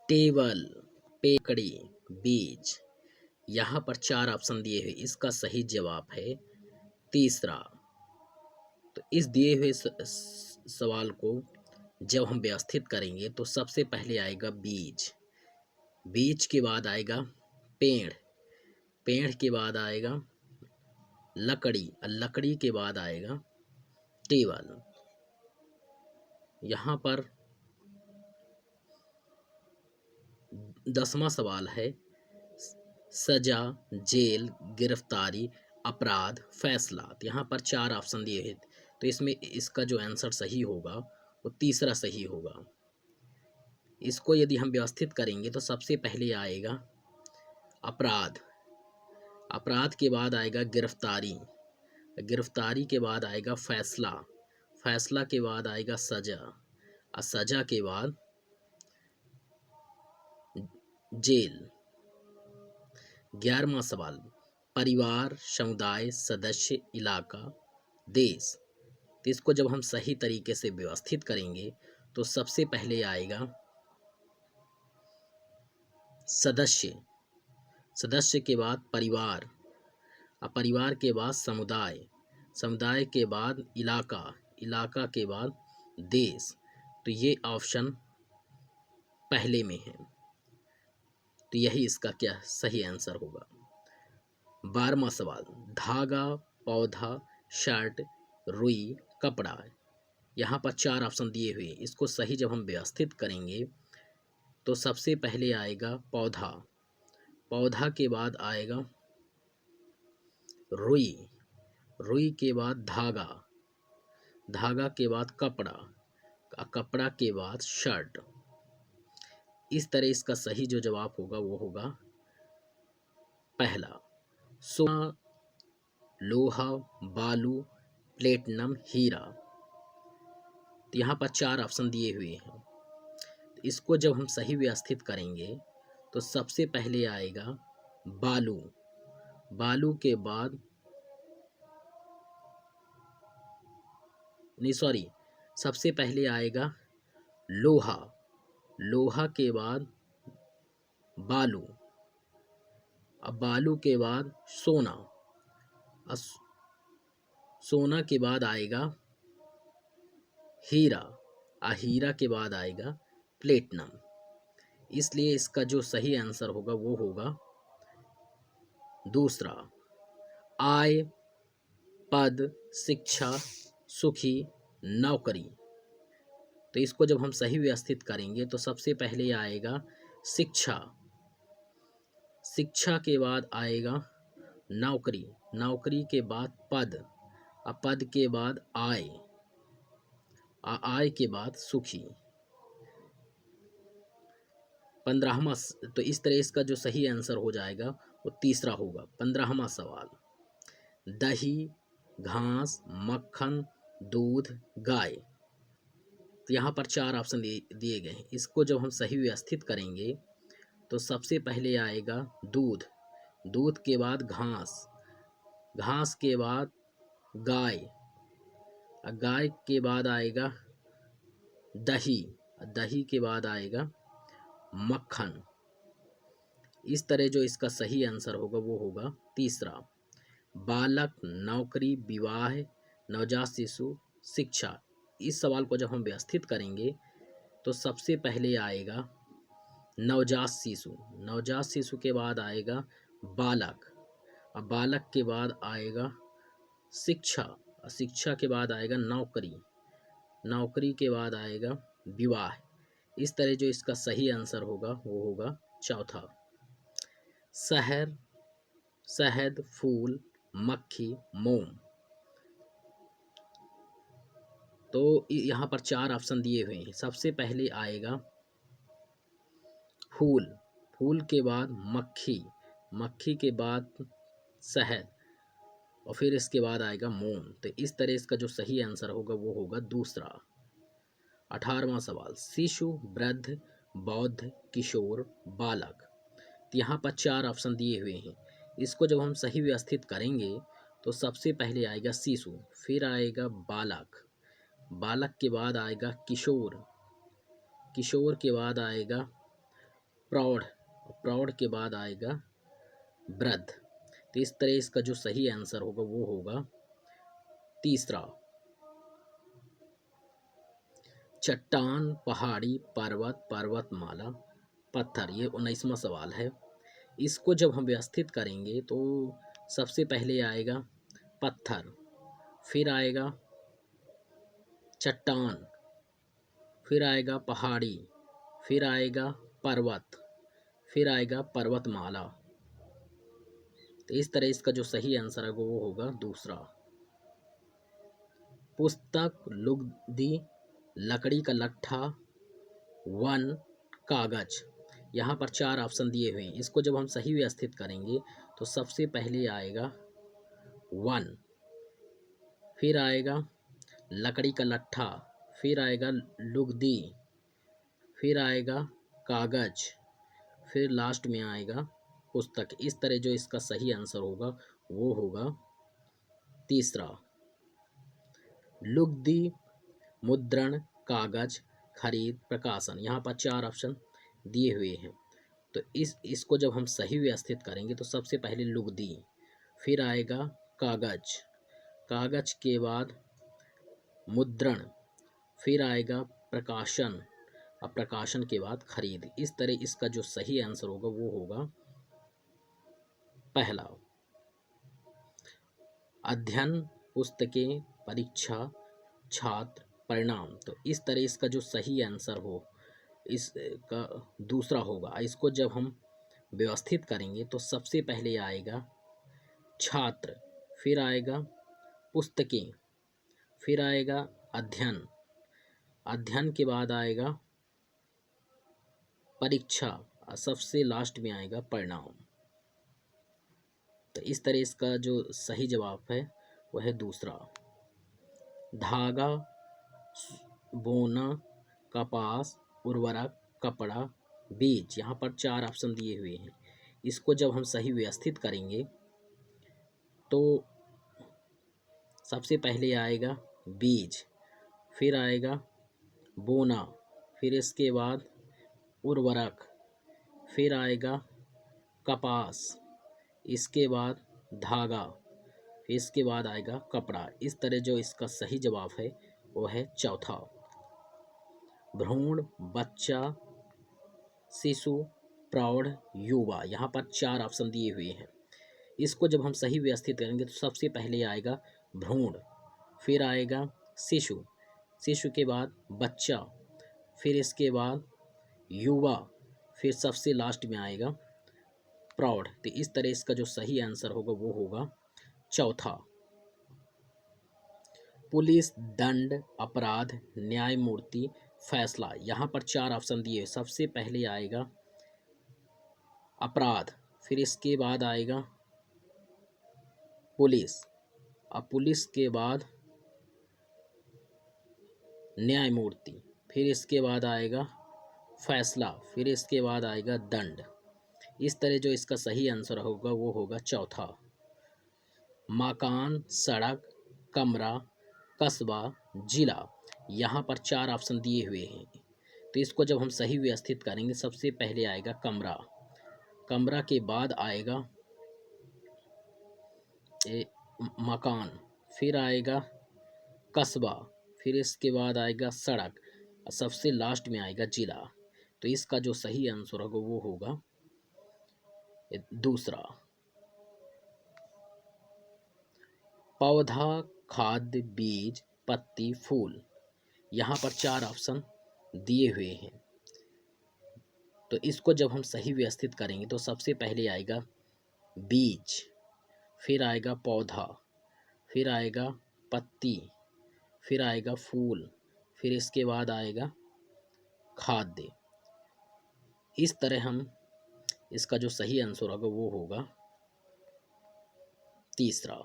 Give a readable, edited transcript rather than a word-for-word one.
Table, पेकड़ी, बीज। यहाँ पर 4 ऑप्शन दिए हुए, इसका सही जवाब है तीसरा। तो इस दिए हुए सवाल को जब हम व्यवस्थित करेंगे तो सबसे पहले आएगा बीज, बीज के बाद आएगा पेड़, पेड़ के बाद आएगा लकड़ी, लकड़ी के बाद आएगा टेबल। यहाँ पर 10वां सवाल है सजा, जेल, गिरफ्तारी, अपराध, फैसला। तो यहाँ पर 4 ऑप्शन दिए हैं, तो इसमें इसका जो आंसर सही होगा वो तीसरा सही होगा। इसको यदि हम व्यवस्थित करेंगे तो सबसे पहले आएगा अपराध, अपराध के बाद आएगा गिरफ्तारी, गिरफ्तारी के बाद आएगा फैसला, फैसला के बाद आएगा सजा, और सजा के बाद जेल। 11वां सवाल परिवार, समुदाय, सदस्य, इलाका, देश। तो इसको जब हम सही तरीके से व्यवस्थित करेंगे तो सबसे पहले आएगा सदस्य, सदस्य के बाद परिवार, और परिवार के बाद समुदाय, समुदाय के बाद इलाका, इलाका के बाद देश। तो ये ऑप्शन पहले में है, तो यही इसका क्या सही आंसर होगा। 12वां सवाल धागा, पौधा, शर्ट, रुई, कपड़ा। यहाँ पर 4 ऑप्शन दिए हुए, इसको सही जब हम व्यवस्थित करेंगे तो सबसे पहले आएगा पौधा, पौधा के बाद आएगा रुई, रुई के बाद धागा, धागा के बाद कपड़ा, कपड़ा के बाद शर्ट। इस तरह इसका सही जो जवाब होगा वो होगा पहला। सोना, लोहा, बालू, प्लेटिनम, हीरा। तो यहाँ पर 4 ऑप्शन दिए हुए हैं, इसको जब हम सही व्यवस्थित करेंगे तो सबसे पहले आएगा बालू, बालू के बाद नहीं सॉरी सबसे पहले आएगा लोहा, लोहा के बाद बालू, अब बालू के बाद सोना, सोना के बाद आएगा हीरा, हीरा के बाद आएगा प्लेटिनम। इसलिए इसका जो सही आंसर होगा वो होगा दूसरा। आय, पद, शिक्षा, सुखी, नौकरी। तो इसको जब हम सही व्यवस्थित करेंगे तो सबसे पहले आएगा शिक्षा, शिक्षा के बाद आएगा नौकरी, नौकरी के बाद पद, पद के बाद आय, आय के बाद सुखी। 15वां, तो इस तरह इसका जो सही आंसर हो जाएगा वो तीसरा होगा। 15वां सवाल दही, घास, मक्खन, दूध, गाय। तो यहाँ पर 4 ऑप्शन दिए गए हैं, इसको जब हम सही व्यवस्थित करेंगे तो सबसे पहले आएगा दूध, दूध के बाद घास, घास के बाद गाय, गाय के बाद आएगा दही, दही के बाद आएगा मक्खन। इस तरह जो इसका सही आंसर होगा वो होगा तीसरा। बालक, नौकरी, विवाह, नवजात शिशु, शिक्षा। इस सवाल को जब हम व्यवस्थित करेंगे तो सबसे पहले आएगा नवजात शिशु, नवजात शिशु के बाद आएगा बालक, अब बालक के बाद आएगा शिक्षा, शिक्षा के बाद आएगा नौकरी, नौकरी के बाद आएगा विवाह। इस तरह जो इसका सही आंसर होगा वो होगा चौथा। शहर, शहद, फूल, मक्खी, मोम। तो यहाँ पर 4 ऑप्शन दिए हुए हैं, सबसे पहले आएगा फूल, फूल के बाद मक्खी, मक्खी के बाद शहद, और फिर इसके बाद आएगा मोम। तो इस तरह इसका जो सही आंसर होगा वो होगा दूसरा। 18वां सवाल शिशु, वृद्ध, बौद्ध, किशोर, बालक। तो यहाँ पर 4 ऑप्शन दिए हुए हैं, इसको जब हम सही व्यवस्थित करेंगे तो सबसे पहले आएगा शिशु, फिर आएगा बालक, बालक के बाद आएगा किशोर, किशोर के बाद आएगा प्रौढ़, प्रौढ़ के बाद आएगा वृद्ध। तो इस तरह इसका जो सही आंसर होगा वो होगा तीसरा। चट्टान, पहाड़ी, पर्वत, पर्वतमाला, पत्थर, ये 19वां सवाल है। इसको जब हम व्यवस्थित करेंगे तो सबसे पहले आएगा पत्थर, फिर आएगा चट्टान, फिर आएगा पहाड़ी, फिर आएगा पर्वत, फिर आएगा पर्वतमाला। तो इस तरह इसका जो सही आंसर है वो होगा दूसरा। पुस्तक, लुगदी, लकड़ी का लट्ठा, वन, कागज, यहाँ पर 4 ऑप्शन दिए हुए हैं। इसको जब हम सही व्यवस्थित करेंगे तो सबसे पहले आएगा वन, फिर आएगा लकड़ी का लट्ठा, फिर आएगा लुगदी, फिर आएगा कागज, फिर लास्ट में आएगा पुस्तक। इस तरह जो इसका सही आंसर होगा वो होगा तीसरा। लुगदी, मुद्रण, कागज, खरीद, प्रकाशन, यहाँ पर 4 ऑप्शन दिए हुए हैं। तो इसको जब हम सही व्यवस्थित करेंगे तो सबसे पहले लुगदी, फिर आएगा कागज, कागज के बाद मुद्रण, फिर आएगा प्रकाशन, और प्रकाशन के बाद खरीद। इस तरह इसका जो सही आंसर होगा वो होगा पहला। अध्ययन, पुस्तकें, परीक्षा, छात्र, परिणाम। तो इस तरह इसका जो सही आंसर हो इसका दूसरा होगा। इसको जब हम व्यवस्थित करेंगे तो सबसे पहले आएगा छात्र, फिर आएगा पुस्तकें, फिर आएगा अध्ययन, अध्ययन के बाद आएगा परीक्षा, और सबसे लास्ट में आएगा परिणाम। तो इस तरह इसका जो सही जवाब है वह है दूसरा। धागा, बोना, कपास, उर्वरक, कपड़ा, बीज, यहाँ पर 4 ऑप्शन दिए हुए हैं। इसको जब हम सही व्यवस्थित करेंगे तो सबसे पहले आएगा बीज, फिर आएगा बोना, फिर इसके बाद उर्वरक, फिर आएगा कपास, इसके बाद धागा, फिर इसके बाद आएगा कपड़ा। इस तरह जो इसका सही जवाब है वो है चौथा। भ्रूण, बच्चा, शिशु, प्रौढ़, युवा, यहाँ पर 4 ऑप्शन दिए हुए हैं। इसको जब हम सही व्यवस्थित करेंगे तो सबसे पहले आएगा भ्रूण, फिर आएगा शिशु, शिशु के बाद बच्चा, फिर इसके बाद युवा, फिर सबसे लास्ट में आएगा प्रौढ़। तो इस तरह इसका जो सही आंसर होगा वो होगा चौथा। पुलिस, दंड, अपराध, न्यायमूर्ति, फैसला, यहाँ पर 4 ऑप्शन दिए। सबसे पहले आएगा अपराध, फिर इसके बाद आएगा पुलिस, अब पुलिस के बाद न्यायमूर्ति, फिर इसके बाद आएगा फैसला, फिर इसके बाद आएगा दंड। इस तरह जो इसका सही आंसर होगा वो होगा चौथा। मकान, सड़क, कमरा, कस्बा, जिला, यहाँ पर 4 ऑप्शन दिए हुए हैं। तो इसको जब हम सही व्यवस्थित करेंगे सबसे पहले आएगा कमरा, कमरा के बाद आएगा मकान, फिर आएगा कस्बा, फिर इसके बाद आएगा सड़क, और सबसे लास्ट में आएगा जिला। तो इसका जो सही आंसर होगा वो होगा दूसरा। पौधा, खाद्य, बीज, पत्ती, फूल, यहाँ पर 4 ऑप्शन दिए हुए हैं। तो इसको जब हम सही व्यवस्थित करेंगे तो सबसे पहले आएगा बीज, फिर आएगा पौधा, फिर आएगा पत्ती, फिर आएगा फूल, फिर इसके बाद आएगा खाद्य। इस तरह हम इसका जो सही आंसर होगा वो होगा तीसरा।